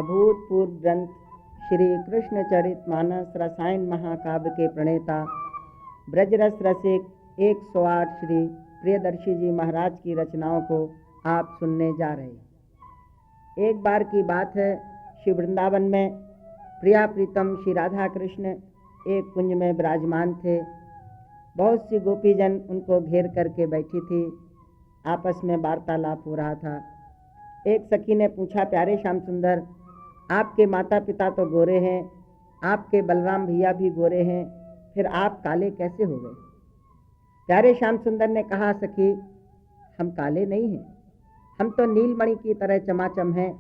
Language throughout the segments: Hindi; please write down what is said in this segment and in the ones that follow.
अभूतपूर्व ग्रंथ श्री कृष्ण चरितमानस रसायन महाकाव्य के प्रणेता ब्रजरस रसिक 108 श्री प्रियदर्शी जी महाराज की रचनाओं को आप सुनने जा रहे हैं। एक बार की बात है, श्री वृंदावन में प्रिया प्रीतम श्री राधा कृष्ण एक कुंज में विराजमान थे। बहुत सी गोपीजन उनको घेर करके बैठी थी, आपस में वार्तालाप हो रहा था। एक सखी ने पूछा, प्यारे श्याम सुंदर, आपके माता पिता तो गोरे हैं, आपके बलराम भैया भी गोरे हैं, फिर आप काले कैसे हो गए? प्यारे श्याम सुंदर ने कहा, सखी हम काले नहीं हैं, हम तो नीलमणि की तरह चमाचम हैं।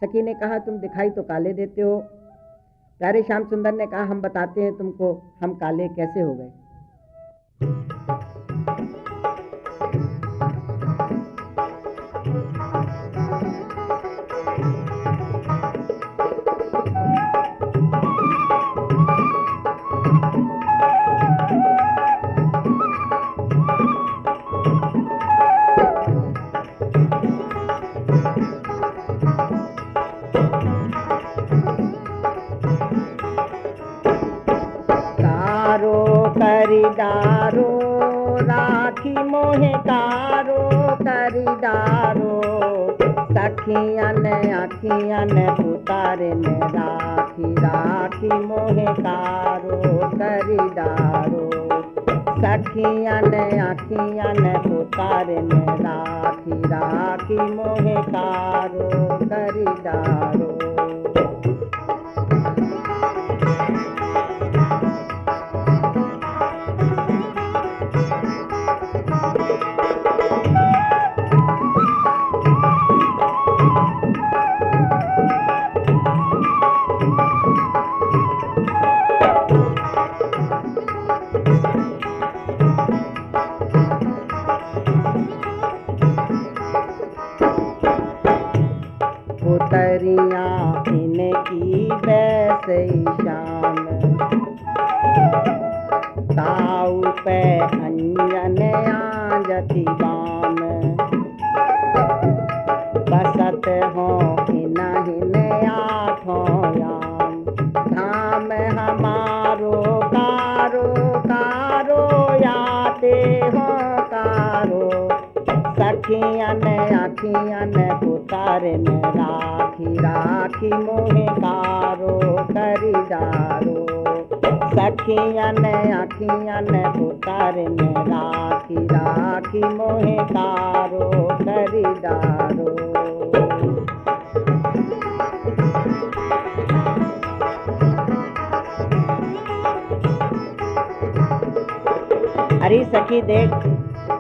सखी ने कहा, तुम दिखाई तो काले देते हो। प्यारे श्याम सुंदर ने कहा, हम बताते हैं तुमको हम काले कैसे हो गए। करिडारो राखी मोहे कारो करिडारो, सखियन आखियन पुतारन राखी राखी मोहे कारो करिडारो, सखियन आखियन पुतारन राखी राखी मोहे कारो करिडारो। पुतरिया इनकी वैसे शान, ताऊ पे अंजन आजती बाम, बसत हो हिन आठों याम, धाम हमारो कारो कारो याते हो कारो, सखियन आखियन पुतारन राखी राखी मोहे कारो करिडारो, सखियन आखियन पुतारन राखी राखी मोहे कारो करिडारो। अरे सखी देख,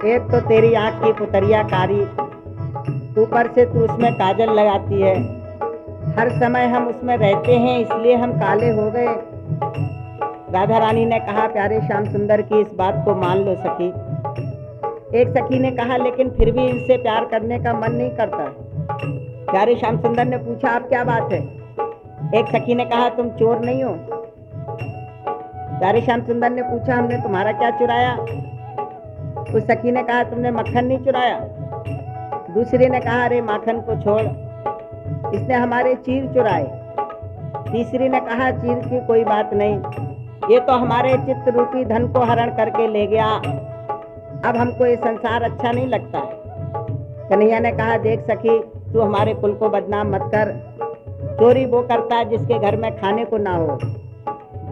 एक तो तेरी आँख की पुतरिया कारी, ऊपर से तू उसमें काजल लगाती है, हर समय हम उसमें रहते हैं इसलिए हम काले हो गए। राधा रानी ने कहा, प्यारे श्याम सुंदर की इस बात को मान लो सखी। एक सखी ने कहा, लेकिन फिर भी इनसे प्यार करने का मन नहीं करता। प्यारे श्याम सुंदर ने पूछा, आप क्या बात है? एक सखी ने कहा, तुम चोर नहीं हो। प्यारे श्याम सुंदर ने पूछा, हमने तुम्हारा क्या चुराया? उस सखी ने कहा, तुमने मक्खन नहीं चुराया। दूसरे ने कहा, अरे माखन को छोड़, इसने हमारे चीर चुराए। तीसरी ने कहा, चीर की कोई बात नहीं, ये तो हमारे चित्त रूपी धन को हरण करके ले गया, अब हमको ये संसार अच्छा नहीं लगता है। कन्हैया ने कहा, देख सखी, तू हमारे कुल को बदनाम मत कर, चोरी वो करता है जिसके घर में खाने को ना हो।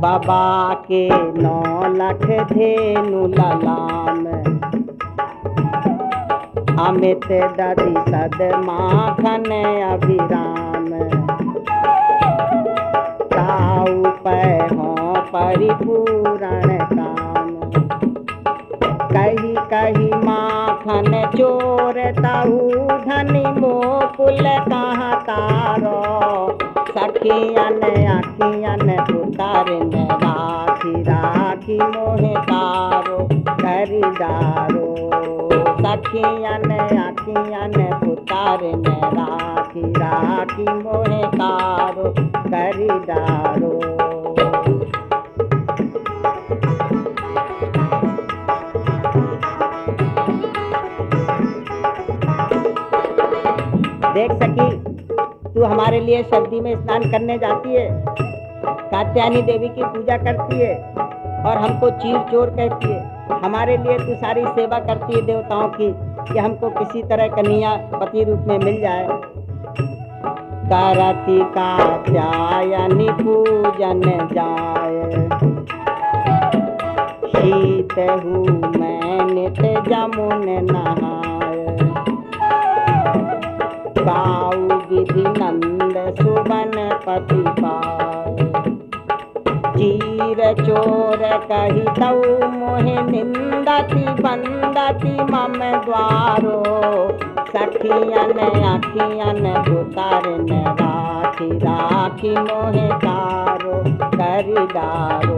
बाबा के 9 लाख धेनु ललाम, अमित दधि सद माखन अभिराम, ताऊ पे हो परिपूर्ण काम, कही कही माखन चोर ताऊ धनी मोकुल कहाँ तारो, सखियन आखियन पुतारन राखी राखी मोहे कारो करिडारो, सखियन आखियन पुतारन राखी राखी मोहे कारो करिडारो। देख सकी तू हमारे लिए सर्दी में स्नान करने जाती है, कात्यायनी देवी की पूजा करती है और हमको चीर चोर कहती है। हमारे लिए तू सारी सेवा करती है देवताओं की कि हमको किसी तरह कन्या पति रूप में मिल जाए। करती कात्यायनी पूजन जाए, शीत हूँ मैं नित जमुन नहाए। गाऊ विधि नंद सुबन पति पाए, चीर चोर कही तऊ मोहे निंदती बंदती मम द्वारो। सखियन आखियन उतारन राखी राखी मोहे कारो करी डारो।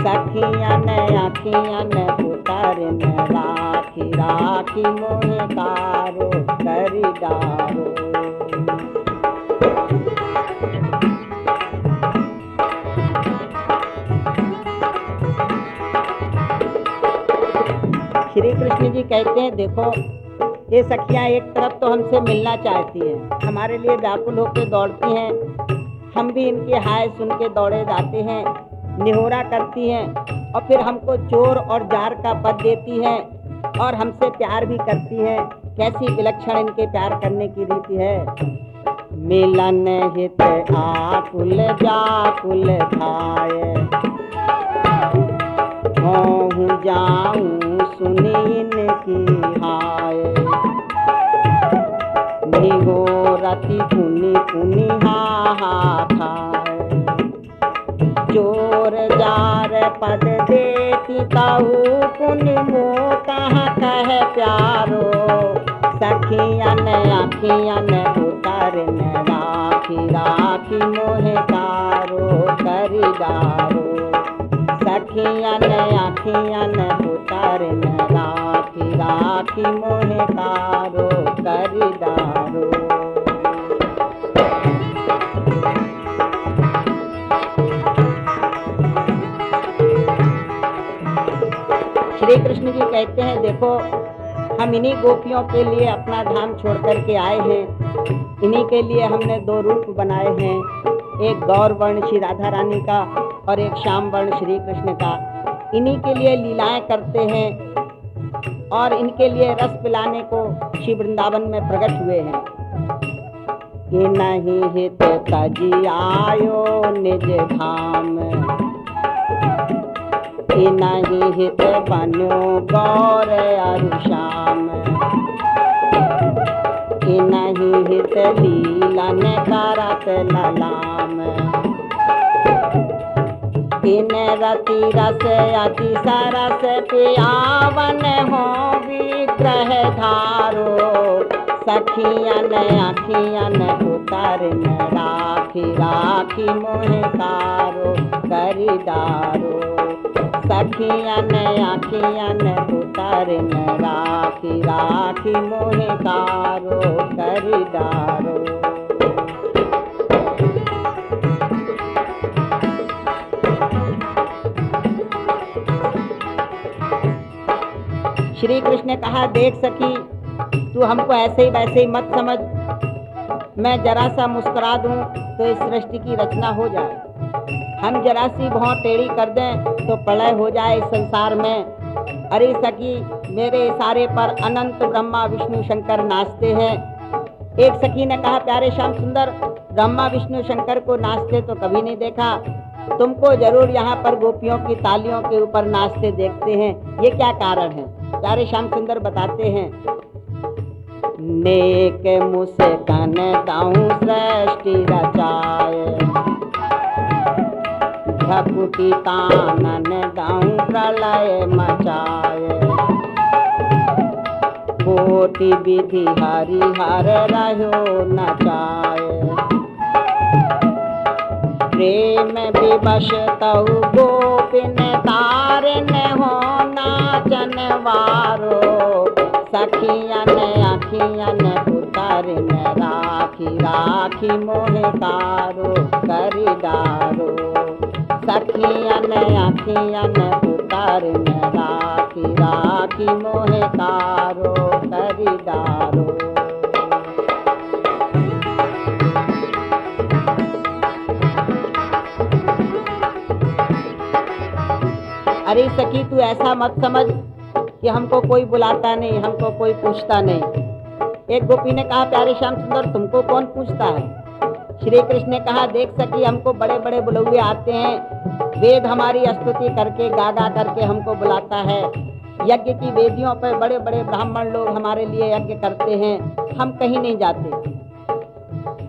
सखियन आखियन उतारन राखी राखी मोहे कारो करी डारो। श्री कृष्ण जी कहते हैं, देखो ये सखियां एक तरफ तो हमसे मिलना चाहती हैं, हमारे लिए व्याकुल होकर दौड़ती हैं। हम भी इनकी हाय सुन के दौड़े जाते हैं, निहोरा करती हैं और फिर हमको चोर और जार का पद देती हैं और हमसे प्यार भी करती हैं। कैसी विलक्षण इनके प्यार करने की रीति है। मिलन हित आकुल जाकुल खाए, कहूँ जाऊँ सुनी इनकी हाय। निगोरति पुनि पुनि हा हा खाए, चोर जार पद देती ताऊ पुनि मोह कहाँ कह प्यारो। सखियन आखियन उतारन राखी राखी मोहे कारो करी डारो। सखियन आखियन उतारन राखी राखी मोहे कारो करी डारो। श्री कृष्ण जी कहते हैं, देखो हम इन्हीं गोपियों के लिए अपना धाम छोड़ करके आए हैं। इन्हीं के लिए हमने दो रूप बनाए हैं, एक गौर वर्ण श्री राधा रानी का और एक श्याम वर्ण श्री कृष्ण का। इन्हीं के लिए लीलाएं करते हैं और इनके लिए रस पिलाने को श्री वृंदावन में प्रकट हुए हैं। कि नहीं हित तजी आयो निज धाम, कि नहीं हित बनो गौर अरु श्याम। कि नहीं हित लीलन करत ललाम, इन रति रस अति सरस पियावन हो विग्रह धारो। सखियन आखियन उतारन राखी राखी मोहे कारो करी डारो। सखियन आखियन उतारन राखी राखी मोहे कारो करी डारो। श्री कृष्ण ने कहा, देख सखी तू हमको ऐसे ही वैसे ही मत समझ। मैं जरा सा मुस्कुरा दूं तो इस सृष्टि की रचना हो जाए। हम जरा सी भौं टेढ़ी कर दें तो प्रलय हो जाए इस संसार में। अरे सखी मेरे इशारे पर अनंत ब्रह्मा विष्णु शंकर नाचते हैं। एक सखी ने कहा, प्यारे श्याम सुंदर, ब्रह्मा विष्णु शंकर को नाचते तो कभी नहीं देखा, तुमको जरूर यहाँ पर गोपियों की तालियों के ऊपर नाचते देखते हैं, ये क्या कारण है? प्यारे श्याम सुंदर बताते हैं, नेक मुस्कान दाऊं सृष्टि रचाए, भकुटी कानन दाऊं प्रलय मचाए। कोटि विधि हरिहर रहो नचाए, प्रेम विवश तऊ गोपिन तारन हो नाचन वारो। सखियन आखियन उतारन राखी राखी मोहे कारो करी डारो। सखियन आखियन उतारन राखी राखी मोहे कारो करी डारो। अरे सखी तू ऐसा मत समझ कि हमको कोई बुलाता नहीं, हमको कोई पूछता नहीं। एक गोपी ने कहा प्यारे श्याम सुंदर तुमको कौन पूछता है? श्री कृष्ण ने कहा देख सखी हमको बड़े बड़े बुलौए आते हैं, वेद हमारी स्तुति करके गा गा करके हमको बुलाता है, यज्ञ की वेदियों पर बड़े बड़े ब्राह्मण लोग हमारे लिए यज्ञ करते हैं, हम कहीं नहीं जाते।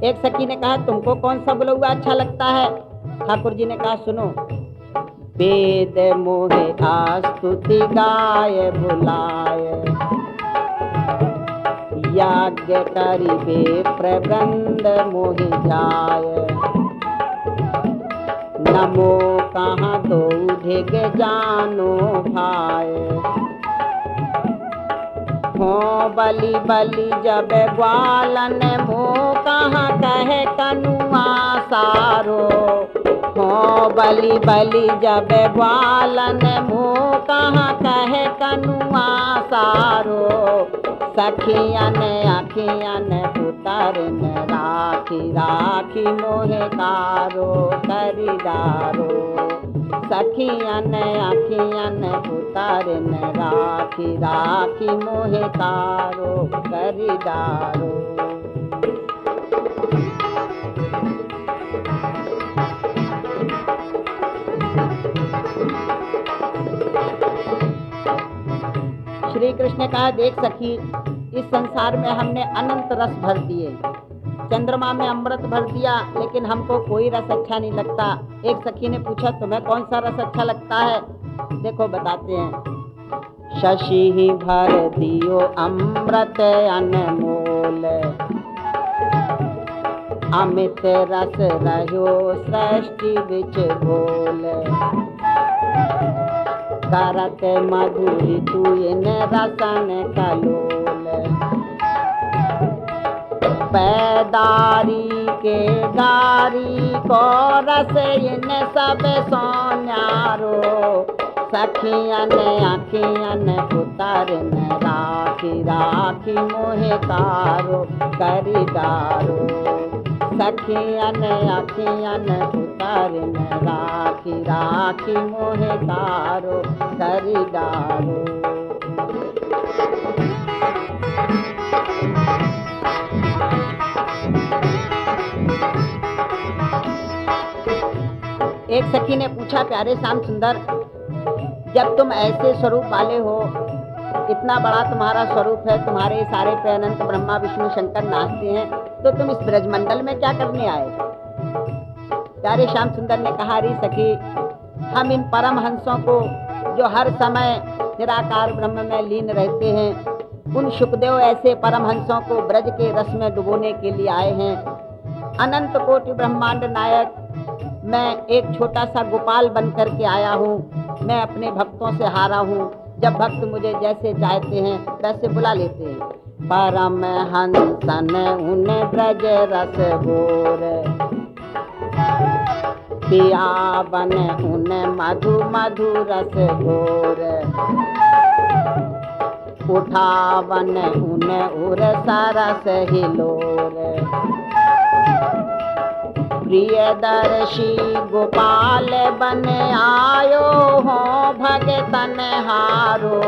एक सखी ने कहा तुमको कौन सा बुलौआ अच्छा लगता है? ठाकुर जी ने कहा सुनो, वेद मोहे स्तुति गाय बुलाय, यज्ञ करिबे प्रबंध मोहि जाय, नमो कहाँ दो ढिग जानो भाय, हो बलि बलि जब ग्वालन मो कहाँ कहे कनुआ सारो, हो बलि बलि जब ग्वालन मो कहाँ कहे कनुआ सारो, सखियन अखियन पुतरन राखी राखी मोहे कारो करिदारो, सखियन अखियन पुतरन राखी राखी मोहे कारो करिदारो। श्री कृष्ण ने कहा देख सखी इस संसार में हमने अनंत रस भर दिए, चंद्रमा में अमृत भर दिया, लेकिन हमको कोई रस अच्छा नहीं लगता। एक सखी ने पूछा तुम्हें कौन सा रस अच्छा लगता है? देखो बताते हैं, शशि ही भर दियो अमृत अनमोल, अमित रस रहो सृष्टि बिच घोल, करत मधुरी तू इन रसन कलोल, पैदारी के दारी को रस इन सब सोन्यारो, सखियन अखियन पुतरन राखी राखी मोहे कारो करिदारो, सखियन अखियन पुतरन राखी राखी मोहे कारो करिदारो। एक सखी ने पूछा प्यारे श्याम सुंदर जब तुम ऐसे स्वरूप वाले हो, इतना बड़ा तुम्हारा स्वरूप है, तुम्हारे सारे पे अनंत ब्रह्मा विष्णु शंकर नाचते हैं, तो तुम इस ब्रजमंडल में क्या करने आए? प्यारे श्याम सुंदर ने कहा री सखी हम इन परम हंसों को जो हर समय निराकार ब्रह्म में लीन रहते हैं, उन शुकदेव ऐसे परम हंसों को ब्रज के रस में डुबोने के लिए आए हैं। अनंत कोटि ब्रह्मांड नायक मैं एक छोटा सा गोपाल बन करके आया हूँ, मैं अपने भक्तों से हारा हूँ, जब भक्त मुझे जैसे चाहते हैं वैसे बुला लेते हैं। परम हंसन उन ब्रज रस गोर, पियावन उन मधु मधु रस गोर, उठावन उन उर सरस हिलोर, प्रियदर्शी गोपाल बन आयो हो भगतन हारो,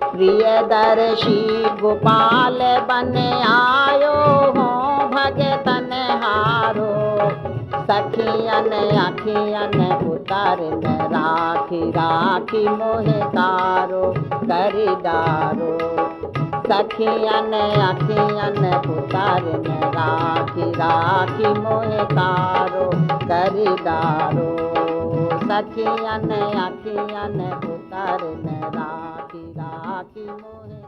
प्रियदर्शी गोपाल बन आयो हो भगतन हारो, सखियन अखियन पुतरन राखी राखी मोहे कारो करिदारो, सखियन अखियन पुतरन राखी राखी मोहे कारो करिदारो, सखियन अखियन पुतरन राखी राखी मोहे